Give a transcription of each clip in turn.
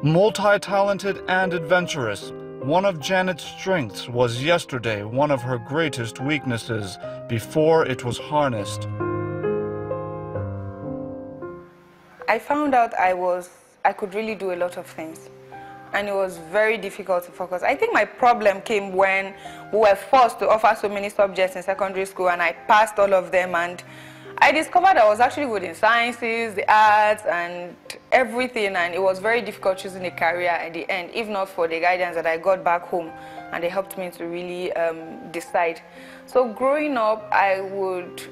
Multi-talented and adventurous, one of Janet's strengths was yesterday one of her greatest weaknesses before it was harnessed. I found out I could really do a lot of things, and it was very difficult to focus. I think my problem came when we were forced to offer so many subjects in secondary school, and I passed all of them, and I discovered I was actually good in sciences, the arts, and everything, and it was very difficult choosing a career at the end, if not for the guidance that I got back home, and they helped me to really decide. So growing up, I would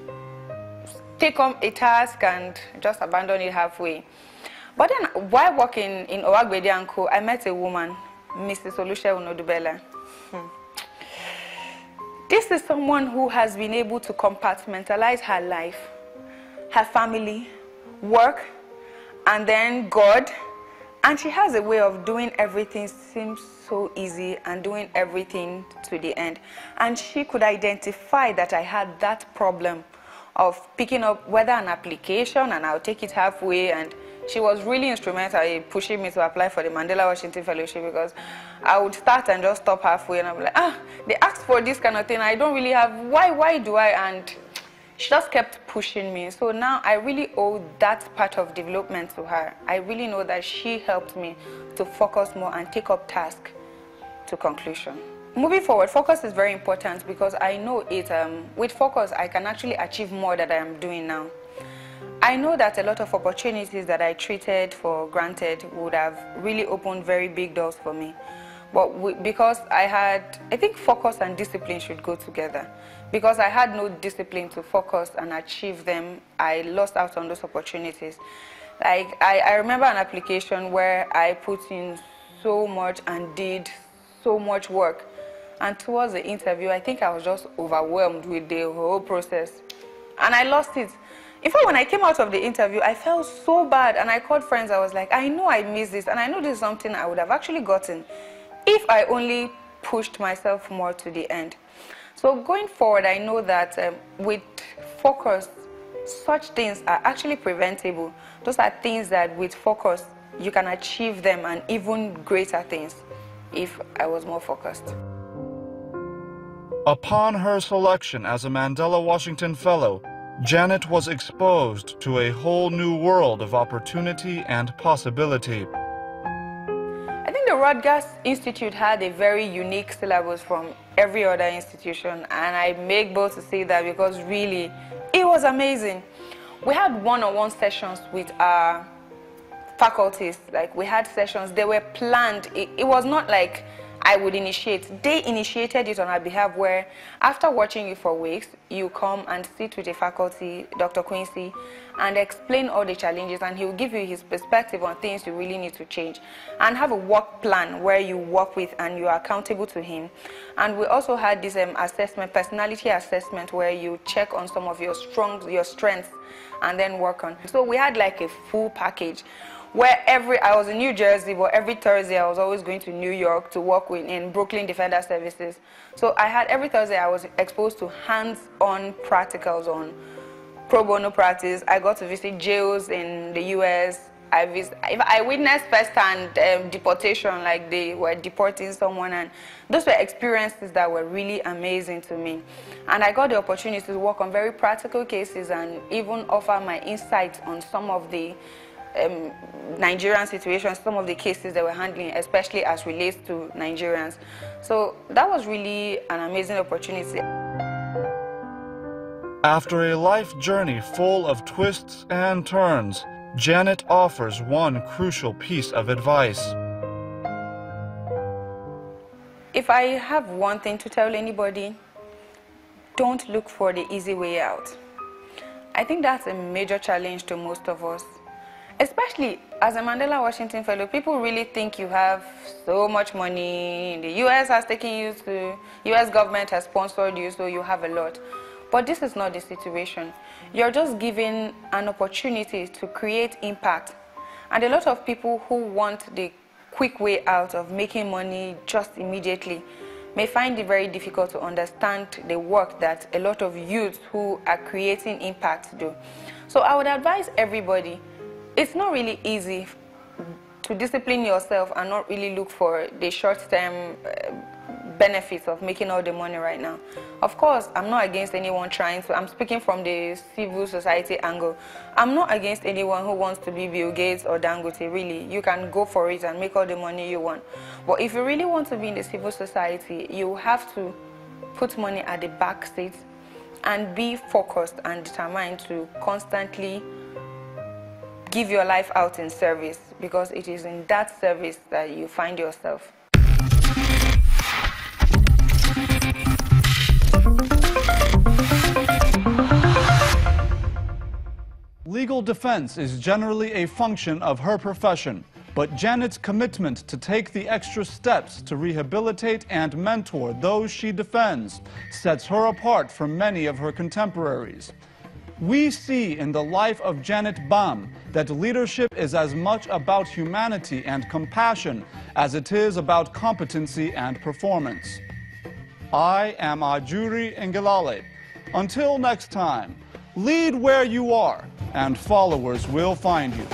take on a task and just abandon it halfway. But then, while working in Owagbede & Co., I met a woman, Mrs. Olusegun Odubela. This is someone who has been able to compartmentalize her life, her family, work, and then God. And she has a way of doing everything seems so easy and doing everything to the end. And she could identify that I had that problem of picking up whether an application and I'll take it halfway, and she was really instrumental in pushing me to apply for the Mandela Washington Fellowship, because I would start and just stop halfway, and I'm like, they asked for this kind of thing, I don't really have, why do I? And she just kept pushing me. So now I really owe that part of development to her. I really know that she helped me to focus more and take up tasks to conclusion. Moving forward, focus is very important, because I know it, with focus, I can actually achieve more than I am doing now. I know that a lot of opportunities that I treated for granted would have really opened very big doors for me. But because I think focus and discipline should go together. Because I had no discipline to focus and achieve them, I lost out on those opportunities. Like, I remember an application where I put in so much and did so much work. And towards the interview, I think I was just overwhelmed with the whole process. And I lost it. In fact, when I came out of the interview, I felt so bad. And I called friends. I was like, I know I missed this. And I know this is something I would have actually gotten if I only pushed myself more to the end. So going forward, I know that with focus, such things are actually preventable. Those are things that with focus, you can achieve them, and even greater things if I was more focused. Upon her selection as a Mandela Washington Fellow, Janet was exposed to a whole new world of opportunity and possibility. I think the Rutgers Institute had a very unique syllabus from every other institution, and I make bold to say that because really, it was amazing. We had one-on-one sessions with our faculties. Like, we had sessions, they were planned. It was not like I would initiate. They initiated it on our behalf, where after watching you for weeks, you come and sit with a faculty, Dr. Quincy, and explain all the challenges, and he will give you his perspective on things you really need to change, and have a work plan where you work with and you are accountable to him. And we also had this assessment, personality assessment, where you check on some of your strengths and then work on. So we had like a full package, where I was in New Jersey, but every Thursday I was always going to New York to work in Brooklyn Defender Services. So every Thursday I was exposed to hands-on practicals on pro bono practice. I got to visit jails in the US. I witnessed firsthand deportation, like they were deporting someone, and those were experiences that were really amazing to me. And I got the opportunity to work on very practical cases and even offer my insights on some of the Nigerian situations, some of the cases that we're handling, especially as relates to Nigerians. So that was really an amazing opportunity. After a life journey full of twists and turns, Janet offers one crucial piece of advice. If I have one thing to tell anybody, don't look for the easy way out. I think that's a major challenge to most of us. Especially as a Mandela Washington Fellow, people really think you have so much money. The US has taken you to, US government has sponsored you, so you have a lot. But this is not the situation. You're just given an opportunity to create impact. And a lot of people who want the quick way out of making money just immediately may find it very difficult to understand the work that a lot of youths who are creating impact do. So I would advise everybody, it's not really easy to discipline yourself and not really look for the short-term benefits of making all the money right now. Of course, I'm not against anyone trying to, I'm speaking from the civil society angle. I'm not against anyone who wants to be Bill Gates or Dangote, really. You can go for it and make all the money you want. But if you really want to be in the civil society, you have to put money at the back seat and be focused and determined to constantly give your life out in service, because it is in that service that you find yourself. Legal defense is generally a function of her profession, but Janet's commitment to take the extra steps to rehabilitate and mentor those she defends sets her apart from many of her contemporaries. We see in the life of Janet Gbam that leadership is as much about humanity and compassion as it is about competency and performance. I am Ajuri Ngelale. Until next time, lead where you are, and followers will find you.